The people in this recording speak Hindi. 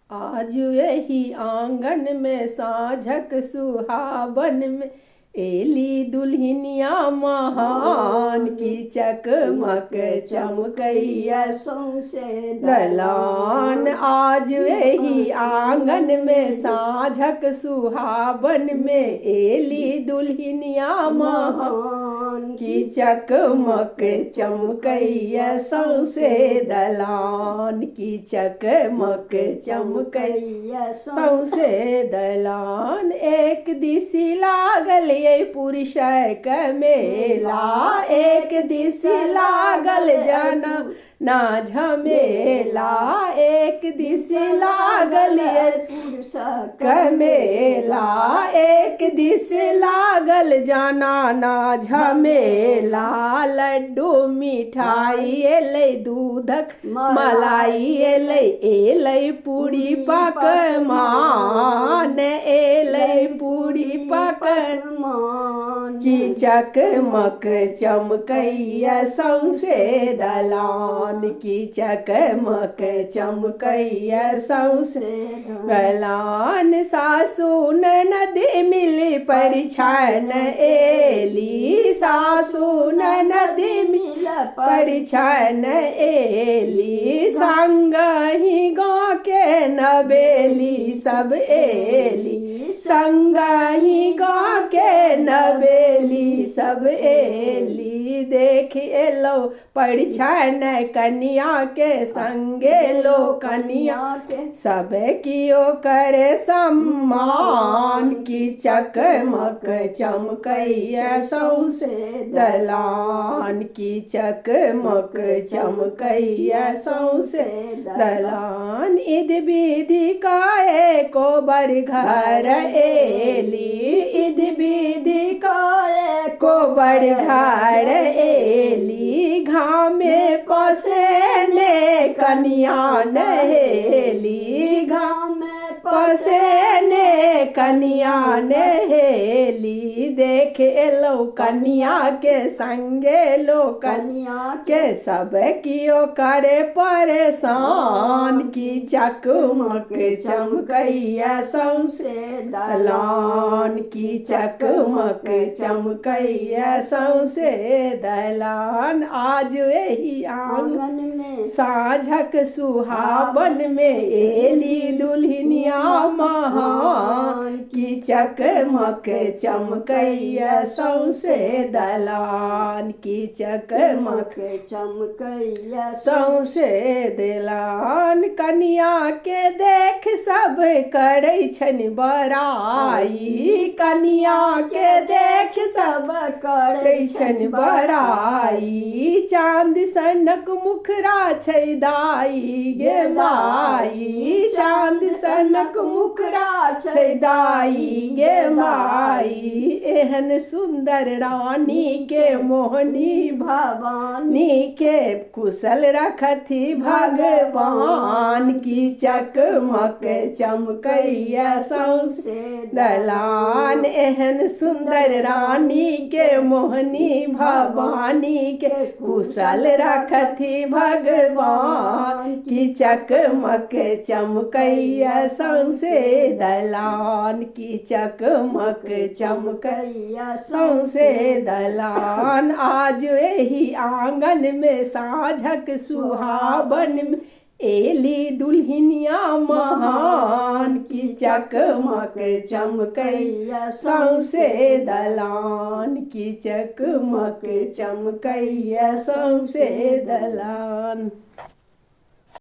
आज यही आंगन में साँझक सुहावन में एली दुल्हनिया महान की चकमक चमकैया सौंसे दलान। आज यही आंगन में साँझक सुहावन में एली दुल्हनिया महान की चकमक चमकैया सौंसे दलान की चकमक चमकैया सौंसे दलान। एक दिसी लागल ये पुरुषक मेला, एक दिसी लागल जना ना झमेला, एक दिसी लागल ये पुरुषक मेला, एक दिसी लागल जाना ना झमेला। लड्डू मिठाई एलै दूधक मलाई एलै पूरी पकवान, एलै पूरी पकवान की चकमक चमकैया सौंसे दलान की चकमक चमकैया सौंसे दलान। सासु ननद मिल परिछन एली, सासु ननद मिल परिछन एली, संगहि गाँव के नवेली सब एली, संगहि गाँव के नवेली सब एली। देख एलो परिछन कन्या के संगे लो कन्या के सब कियो करे सम्मान की चकमक चमकैया सौंसे दलान की चकमक चमकैया सौंसे दलान। इद विधि काए को बर घर एली, इद विधि काए को बर घर एली, घामे पसेने कन्या नहेली, घामे पसेने कन्या नहेली। देख एलो कन्या के संगे लो कन्या के सब कियो करे परेशान की चकमक चमकैया सौंसे दलान की चकमक चमकैया सौंसे दलान। आज यही आंगन में साँझक सुहावन में एली दुल्हनिया महान की चकमक चमकैया सौंसे दलान की चकमक चमकैया सौंसे दलान। कन्या के देख सब करै छनि बड़ाई, कन्या के देख सब करै छनि बड़ाई, चाँद सनक मुखरा छै दाई गे माई, चाँद सनक मुखरा छै दाई गे माई। एहन सुंदर रानी के मोहनी भवानी के कुशल रखथि भगवान की चकमक चमकैया सौंसे दलान। एहन सुंदर रानी के मोहनी भवानी के कुशल रखथि भगवान की चकमक चमकैया सौंसे दलान की चकमक चमकैया सौंसे दलान। आज यही आंगन में साँझक सुहावन में एली दुल्हनिया महान की चकमक चमकैया सौंसे दलान की चकमक चमकैया सौंसे दलान।